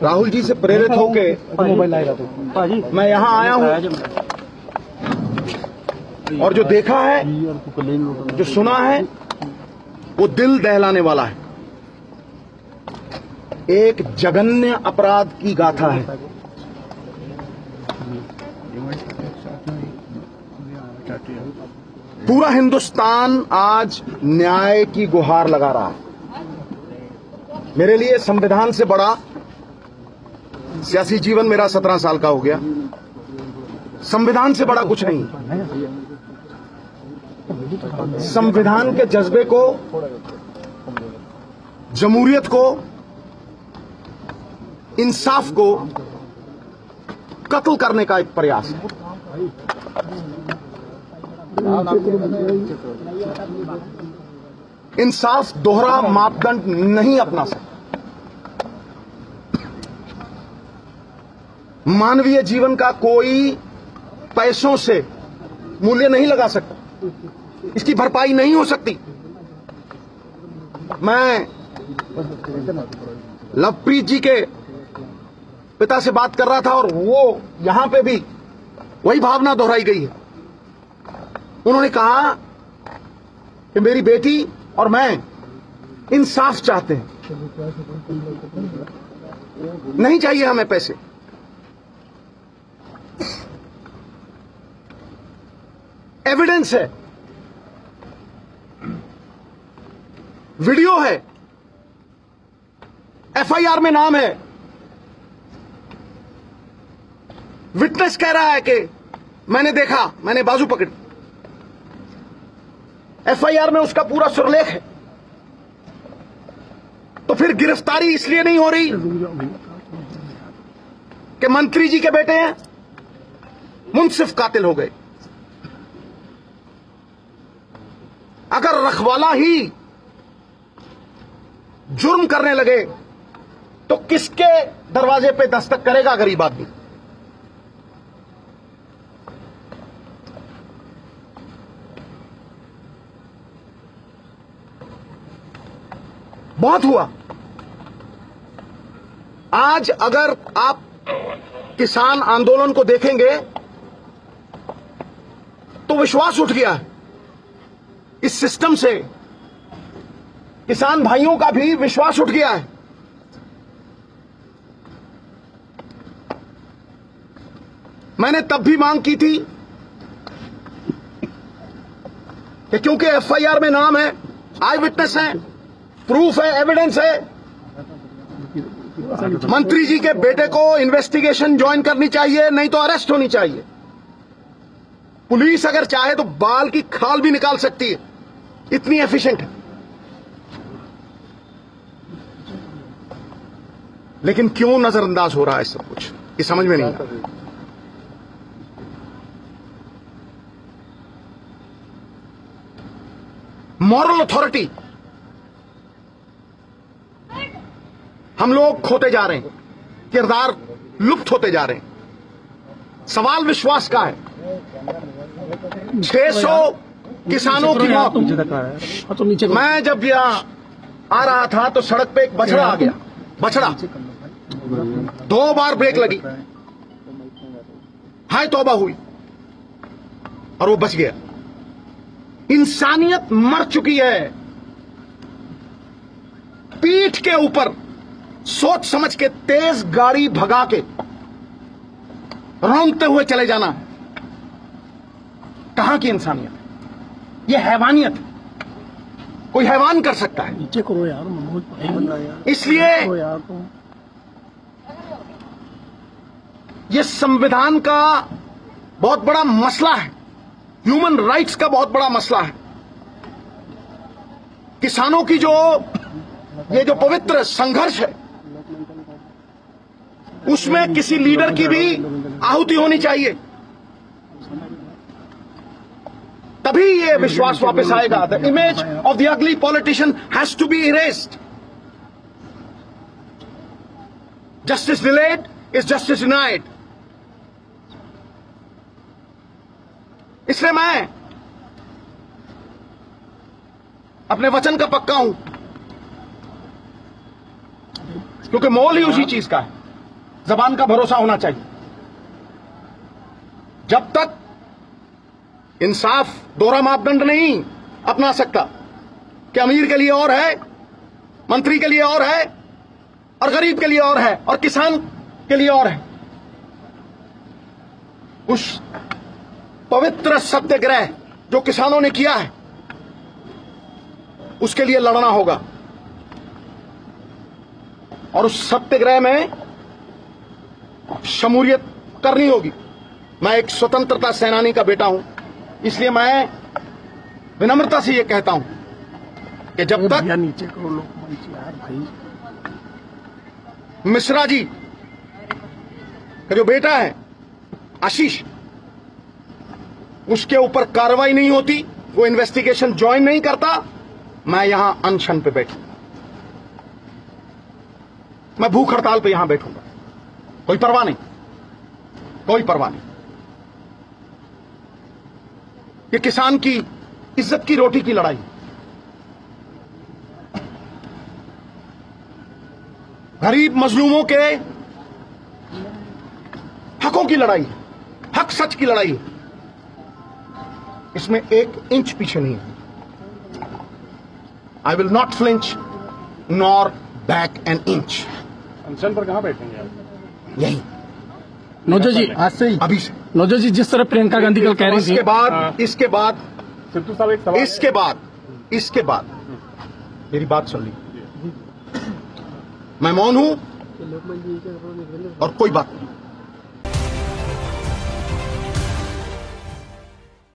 राहुल जी से प्रेरित होके मैं यहाँ आया हूँ और जो देखा है, जो सुना है, वो दिल दहलाने वाला है। एक जघन्य अपराध की गाथा है। पूरा हिंदुस्तान आज न्याय की गुहार लगा रहा है। मेरे लिए संविधान से बड़ा, सियासी जीवन मेरा 17 साल का हो गया, संविधान से बड़ा कुछ नहीं। संविधान के जज्बे को, जमहूरियत को, इंसाफ को कत्ल करने का एक प्रयास है। इंसाफ दोहरा मापदंड नहीं अपना सकता। मानवीय जीवन का कोई पैसों से मूल्य नहीं लगा सकता, इसकी भरपाई नहीं हो सकती। मैं लवप्रीत जी के पिता से बात कर रहा था और वो यहां पे भी वही भावना दोहराई गई है। उन्होंने कहा कि मेरी बेटी और मैं इंसाफ चाहते हैं, नहीं चाहिए हमें पैसे। एविडेंस है, वीडियो है, एफआईआर में नाम है, विटनेस कह रहा है कि मैंने देखा, मैंने बाजू पकड़ी। एफआईआर में उसका पूरा सुरलेख है। तो फिर गिरफ्तारी इसलिए नहीं हो रही कि मंत्री जी के बेटे हैं, मुंसिफ कातिल हो गए। अगर रखवाला ही जुर्म करने लगे तो किसके दरवाजे पे दस्तक करेगा गरीब आदमी? बहुत हुआ। आज अगर आप किसान आंदोलन को देखेंगे तो विश्वास उठ गया है इस सिस्टम से। किसान भाइयों का भी विश्वास उठ गया है। मैंने तब भी मांग की थी कि क्योंकि एफआईआर में नाम है, आई विटनेस है, प्रूफ है, एविडेंस है, मंत्री जी के बेटे को इन्वेस्टिगेशन ज्वाइन करनी चाहिए, नहीं तो अरेस्ट होनी चाहिए। पुलिस अगर चाहे तो बाल की खाल भी निकाल सकती है, इतनी एफिशिएंट है। लेकिन क्यों नजरअंदाज हो रहा है सब कुछ, ये समझ में नहीं आता। मॉरल अथॉरिटी हम लोग खोते जा रहे हैं, किरदार लुप्त होते जा रहे हैं। सवाल विश्वास का है। 600 किसानों की मौत। मैं जब यहां आ रहा था तो सड़क पे एक बछड़ा आ गया। बछड़ा 2 बार ब्रेक लगी, हाय तौबा हुई और वो बच गया। इंसानियत मर चुकी है। पीठ के ऊपर सोच समझ के तेज गाड़ी भगा के रौंदते हुए चले जाना है। कहां की इंसानियत है? यह हैवानियत है। कोई हैवान कर सकता है। नीचे करो यार, इसलिए यह संविधान का बहुत बड़ा मसला है, ह्यूमन राइट्स का बहुत बड़ा मसला है। किसानों की ये जो पवित्र संघर्ष है, उसमें किसी लीडर की भी आहुति होनी चाहिए, तभी ये विश्वास वापस आएगा। The image of the ugly politician has to be erased. Justice delayed is justice denied. इसलिए मैं अपने वचन का पक्का हूं क्योंकि मोल ही उसी चीज का है। जबान का भरोसा होना चाहिए। जब तक इंसाफ दोहरा मापदंड नहीं अपना सकता कि अमीर के लिए और है, मंत्री के लिए और है, और गरीब के लिए और है, और किसान के लिए और है, उस पवित्र सत्याग्रह जो किसानों ने किया है उसके लिए लड़ना होगा। और उस सत्याग्रह में शमूलियत करनी होगी। मैं एक स्वतंत्रता सेनानी का बेटा हूं, इसलिए मैं विनम्रता से यह कहता हूं कि जब तक नीचे करो लोग यार भाई, मिश्रा जी का जो बेटा है आशीष, उसके ऊपर कार्रवाई नहीं होती, वो इन्वेस्टिगेशन ज्वाइन नहीं करता, मैं यहां अनशन पे बैठूंगा, मैं भूख हड़ताल पे यहां बैठूंगा। कोई परवाह नहीं, कोई परवाह नहीं। ये किसान की इज्जत की रोटी की लड़ाई, गरीब मजलूमों के हकों की लड़ाई, हक सच की लड़ाई। इसमें एक इंच पीछे नहीं है। I will not flinch nor back an inch. अनशन पर कहां बैठेंगे आप? यही नोजा जी आज से ही, अभी से। नोजा जी जिस तरह प्रियंका गांधी कल कह रही थी, इसके बाद सिद्धू साहब एक सवाल, इसके बाद मेरी बात सुन ली। मैं मौन हूं और कोई बात नहीं।